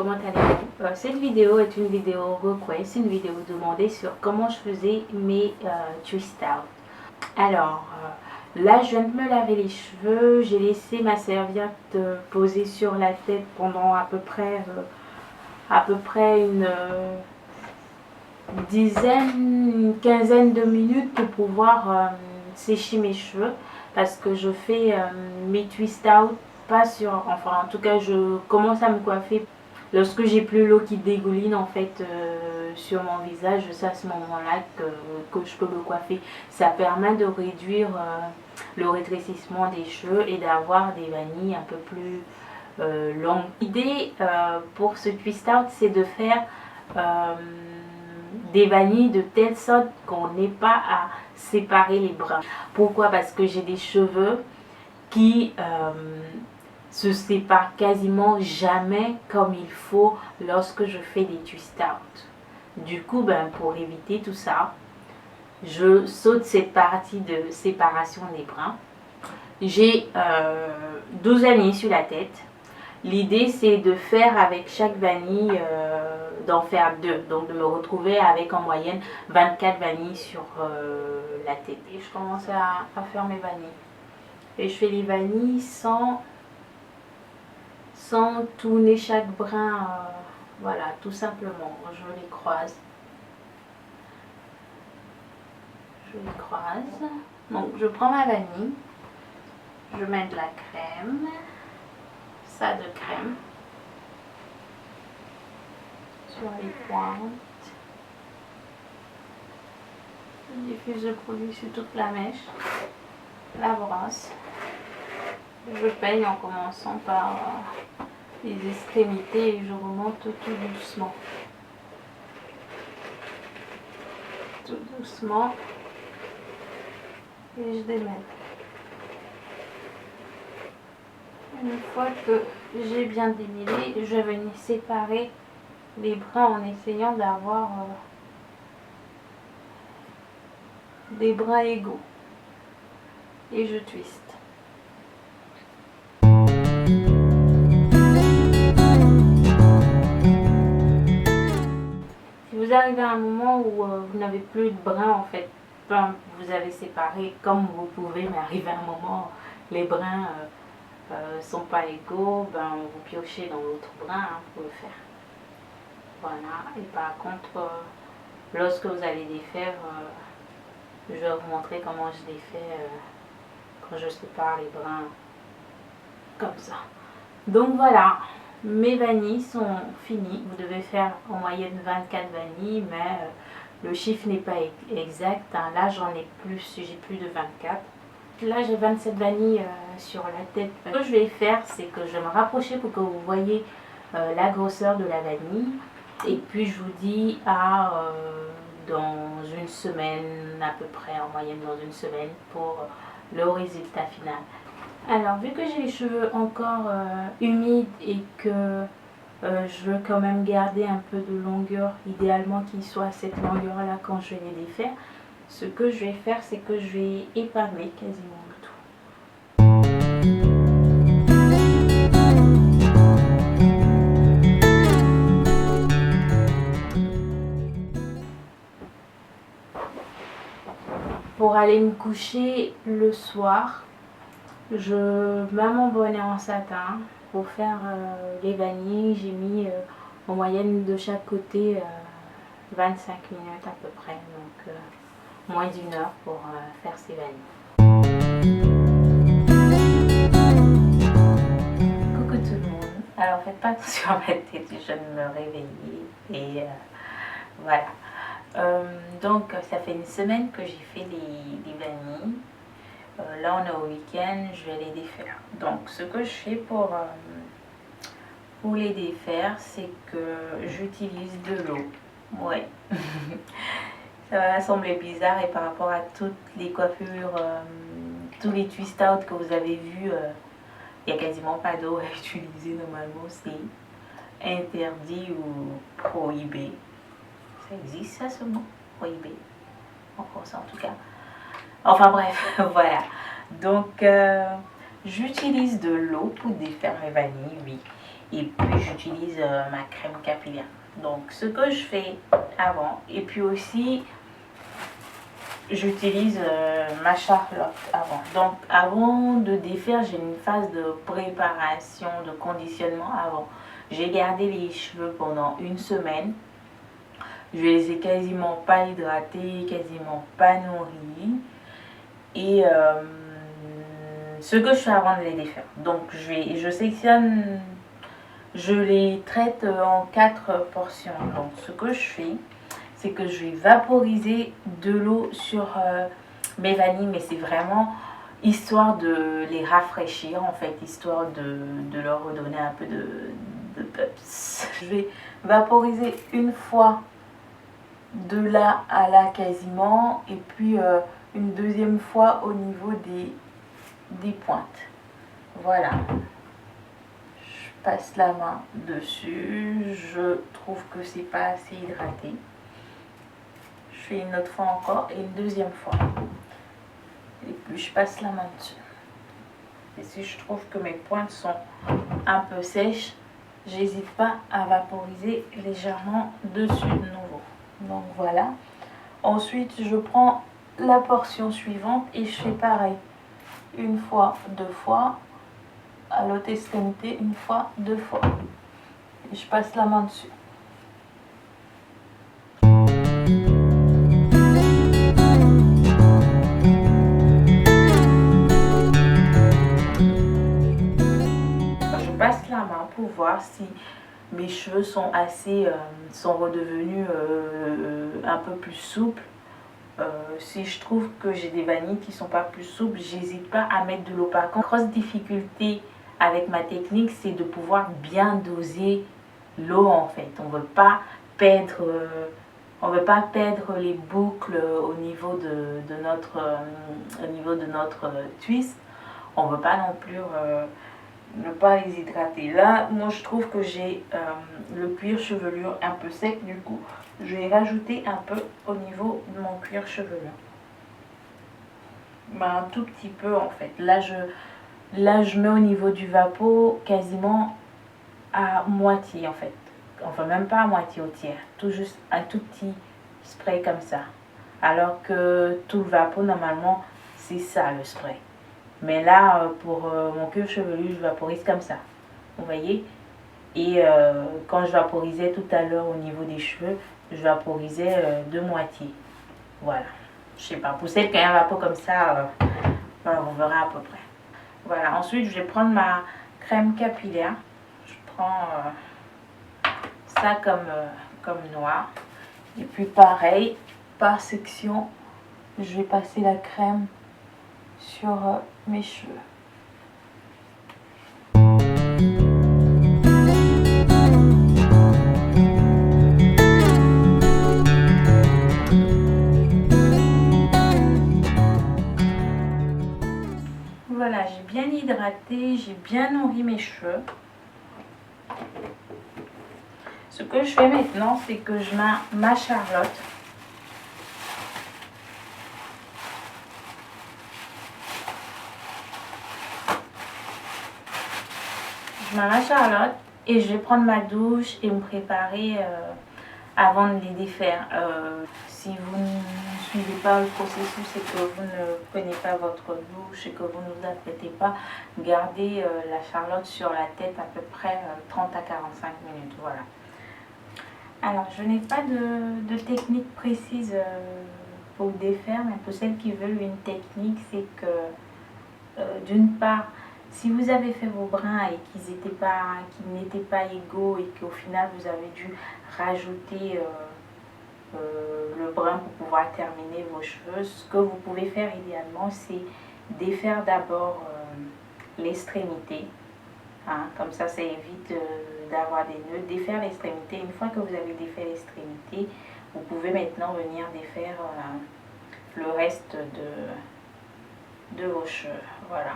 comment allez-vous? Cette vidéo est une vidéo request, une vidéo demandée sur comment je faisais mes twist out. Alors, là je viens de me laver les cheveux, j'ai laissé ma serviette posée sur la tête pendant à peu près une une quinzaine de minutes pour pouvoir sécher mes cheveux, parce que je fais mes twist out pas sur, enfin en tout cas je commence à me coiffer lorsque j'ai plus l'eau qui dégouline en fait sur mon visage. C'est à ce moment-là que je peux me coiffer. Ça permet de réduire le rétrécissement des cheveux et d'avoir des vanilles un peu plus longues. L'idée pour ce twist out, c'est de faire des vanilles de telle sorte qu'on n'ait pas à séparer les brins. Pourquoi? Parce que j'ai des cheveux qui se séparent quasiment jamais comme il faut lorsque je fais des twist out. Du coup, pour éviter tout ça, je saute cette partie de séparation des brins. J'ai 12 vanilles sur la tête. L'idée, c'est de faire avec chaque vanille, d'en faire 2. Donc de me retrouver avec en moyenne 24 vanilles sur la tête. Et je commence à faire mes vanilles. Et je fais les vanilles sans tourner chaque brin. Voilà, tout simplement. Je les croise. Donc je prends ma vanille. Je mets de la crème. Ça de crème sur les pointes. Je diffuse le produit sur toute la mèche, la brosse. Je peigne en commençant par les extrémités et je remonte tout doucement. Tout doucement. Et je démêle. Une fois que j'ai bien démêlé, je vais venir séparer les brins en essayant d'avoir des brins égaux. Et je twiste. Si vous arrivez à un moment où vous n'avez plus de brins, en fait, vous avez séparé comme vous pouvez, mais arrivé à un moment, les brins sont pas égaux, vous piochez dans l'autre brin pour le faire. Voilà, et par contre, lorsque vous allez défaire, je vais vous montrer comment je défais quand je sépare les brins comme ça. Donc voilà, mes vanilles sont finies. Vous devez faire en moyenne 24 vanilles, mais le chiffre n'est pas exact. Hein. Là j'en ai plus, j'ai plus de 24. Là j'ai 27 vanilles sur la tête. Ce que je vais faire, c'est que je vais me rapprocher pour que vous voyez la grosseur de la vanille. Et puis je vous dis dans une semaine à peu près, en moyenne dans une semaine, pour le résultat final. Alors vu que j'ai les cheveux encore humides et que je veux quand même garder un peu de longueur, idéalement qu'ils soient à cette longueur là quand je vais les défaire, ce que je vais faire, c'est que je vais épingler quasiment le tout. Pour aller me coucher le soir, je mets mon bonnet en satin pour faire les vanilles. J'ai mis en moyenne de chaque côté 25 minutes à peu près, donc moins d'une heure pour faire ces vanilles. Coucou tout le monde. Alors faites pas attention à ma tête, je viens de me réveiller et voilà. Donc ça fait une semaine que j'ai fait les vanilles. Là on est au week-end, je vais les défaire. Donc ce que je fais pour les défaire, c'est que j'utilise de l'eau. Ouais. Ça va sembler bizarre et par rapport à toutes les coiffures, tous les twist out que vous avez vus, il n'y a quasiment pas d'eau à utiliser normalement. C'est interdit ou prohibé. Ça existe ça, ce mot? Prohibé. En français en tout cas. Enfin bref, voilà. Donc j'utilise de l'eau pour défaire mes vanilles, oui. et puis j'utilise ma crème capillaire. Donc ce que je fais avant, et puis aussi j'utilise ma Charlotte avant. Donc avant de défaire, j'ai une phase de préparation, de conditionnement avant. J'ai gardé les cheveux pendant une semaine. Je les ai quasiment pas hydratés, quasiment pas nourris. Et ce que je fais avant de les défaire. Donc je sélectionne, je les traite en 4 portions. Donc ce que je fais, c'est que je vais vaporiser de l'eau sur mes vanilles, mais c'est vraiment histoire de les rafraîchir en fait, histoire de leur redonner un peu de peps. Je vais vaporiser une fois de là à là quasiment, et puis une deuxième fois au niveau des pointes. Voilà. Je passe la main dessus, je trouve que c'est pas assez hydraté. Je fais une autre fois encore et une deuxième fois. Et puis je passe la main dessus. Et si je trouve que mes pointes sont un peu sèches, j'hésite pas à vaporiser légèrement dessus de nouveau. Donc voilà. Ensuite, je prends la portion suivante et je fais pareil. Une fois, deux fois. À l'autre extrémité, une fois, deux fois. Et je passe la main dessus. Je passe la main pour voir si mes cheveux sont assez, sont redevenus un peu plus souples. Si je trouve que j'ai des vanilles qui sont pas plus souples, j'hésite pas à mettre de l'eau. Par contre, grosse difficulté avec ma technique, c'est de pouvoir bien doser l'eau en fait. On veut pas perdre les boucles au niveau de notre twist. On veut pas non plus ne pas les hydrater. Là, moi je trouve que j'ai le cuir chevelure un peu sec, du coup je vais rajouter un peu au niveau de mon cuir chevelu. Ben, un tout petit peu en fait. Là je mets au niveau du vapeau quasiment à moitié en fait. Enfin même pas à moitié, au tiers. Tout juste un tout petit spray comme ça. Alors que tout le vapeau normalement c'est ça le spray. Mais là pour mon cuir chevelu je vaporise comme ça. Vous voyez? Et quand je vaporisais tout à l'heure au niveau des cheveux, je vaporisais de moitié. Voilà. Je sais pas, pour celles qui ont un vapeur comme ça, voilà, on verra à peu près. Voilà, ensuite je vais prendre ma crème capillaire. Je prends ça comme noir. Et puis pareil, par section, je vais passer la crème sur mes cheveux. Voilà, j'ai bien hydraté, j'ai bien nourri mes cheveux. Ce que je fais maintenant, c'est que je mets ma Charlotte. Je mets ma Charlotte et je vais prendre ma douche et me préparer avant de les défaire. Si vous ne suivez pas le processus et que vous ne prenez pas votre douche et que vous ne vous apprêtez pas, gardez la Charlotte sur la tête à peu près 30 à 45 minutes. Voilà. Alors, je n'ai pas de technique précise pour défaire, mais pour celles qui veulent une technique, c'est que d'une part, si vous avez fait vos brins et qu'ils n'étaient pas égaux et qu'au final vous avez dû rajouter le brin pour pouvoir terminer vos cheveux, ce que vous pouvez faire idéalement, c'est défaire d'abord l'extrémité. Hein, comme ça évite d'avoir des nœuds. Défaire l'extrémité. Une fois que vous avez défait l'extrémité, vous pouvez maintenant venir défaire le reste de vos cheveux. Voilà.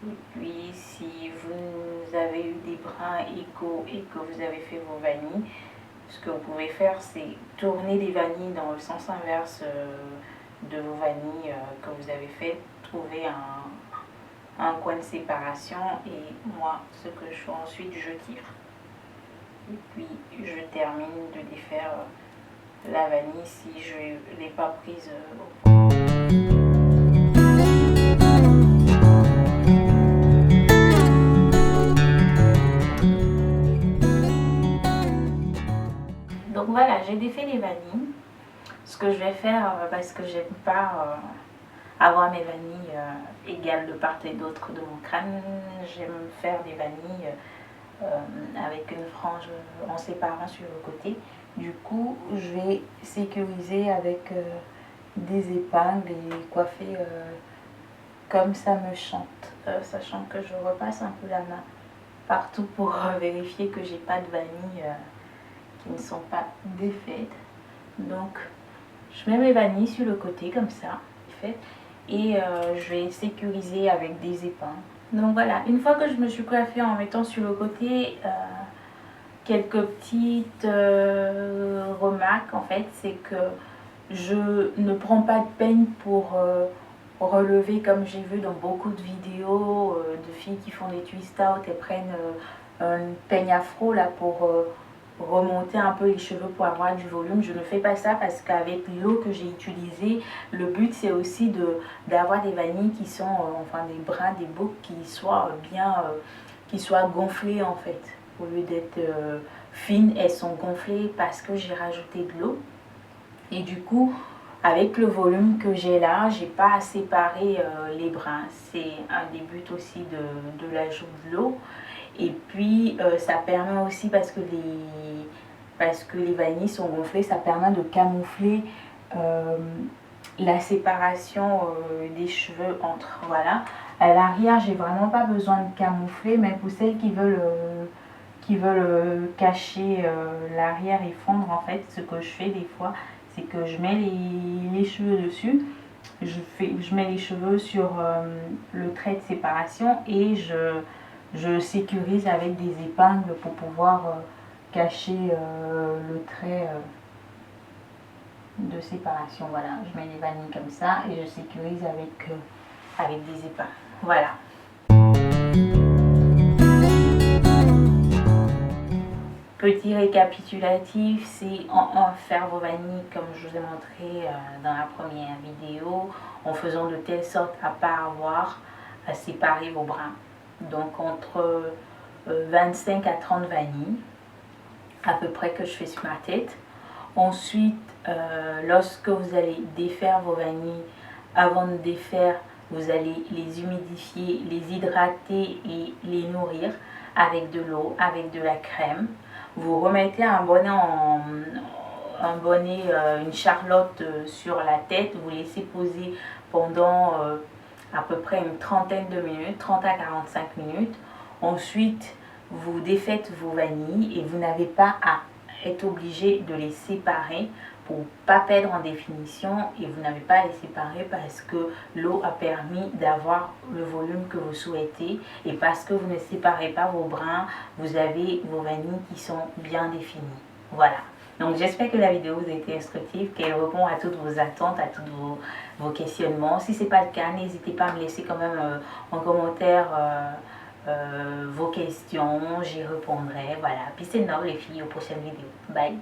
Et puis si vous avez eu des brins égaux et que vous avez fait vos vanilles, ce que vous pouvez faire, c'est tourner les vanilles dans le sens inverse de vos vanilles que vous avez fait. Trouver un coin de séparation et moi ce que je fais ensuite, je tire. Et puis je termine de défaire la vanille si je ne l'ai pas prise au point. Donc voilà, j'ai défait les vanilles. Ce que je vais faire, parce que j'aime pas avoir mes vanilles égales de part et d'autre de mon crâne, j'aime faire des vanilles avec une frange en séparant sur le côté. Du coup, je vais sécuriser avec des épingles et coiffer comme ça me chante, sachant que je repasse un peu la main partout pour vérifier que j'ai pas de vanilles qui ne sont pas défaites. Donc je mets mes vanilles sur le côté comme ça, et je vais sécuriser avec des épingles. Donc voilà, une fois que je me suis coiffée en mettant sur le côté, quelques petites remarques en fait, c'est que je ne prends pas de peigne pour relever comme j'ai vu dans beaucoup de vidéos de filles qui font des twist out et prennent une peigne afro là pour remonter un peu les cheveux pour avoir du volume. Je ne fais pas ça parce qu'avec l'eau que j'ai utilisée, le but c'est aussi d'avoir des vanilles qui sont, enfin des brins, des boucles qui soient bien, qui soient gonflées en fait. Au lieu d'être fines, elles sont gonflées parce que j'ai rajouté de l'eau. Et du coup, avec le volume que j'ai là, j'ai pas à séparer les brins. C'est un des buts aussi de l'ajout de l'eau. Et puis ça permet aussi, parce que les vanilles sont gonflées, ça permet de camoufler la séparation des cheveux entre. Voilà. À l'arrière, j'ai vraiment pas besoin de camoufler, mais pour celles qui veulent cacher l'arrière et fondre, en fait, ce que je fais des fois, c'est que je mets les cheveux dessus. Je mets les cheveux sur le trait de séparation et je sécurise avec des épingles pour pouvoir cacher le trait de séparation. Voilà, je mets les vanilles comme ça et je sécurise avec des épingles. Voilà. Petit récapitulatif, c'est faire vos vanilles comme je vous ai montré dans la première vidéo, en faisant de telle sorte à ne pas avoir à séparer vos brins. Donc entre 25 à 30 vanilles, à peu près, que je fais sur ma tête. Ensuite, lorsque vous allez défaire vos vanilles, avant de défaire, vous allez les humidifier, les hydrater et les nourrir avec de l'eau, avec de la crème. Vous remettez un bonnet, une charlotte sur la tête, vous laissez poser pendant à peu près une trentaine de minutes, 30 à 45 minutes. Ensuite, vous défaites vos vanilles et vous n'avez pas à être obligé de les séparer pour ne pas perdre en définition, et vous n'avez pas à les séparer parce que l'eau a permis d'avoir le volume que vous souhaitez, et parce que vous ne séparez pas vos brins, vous avez vos vanilles qui sont bien définies. Voilà. Donc j'espère que la vidéo vous a été instructive, qu'elle répond à toutes vos attentes, à tous vos questionnements. Si ce n'est pas le cas, n'hésitez pas à me laisser quand même en commentaire vos questions, j'y répondrai. Voilà. Peace and love les filles, aux prochaines vidéos. Bye.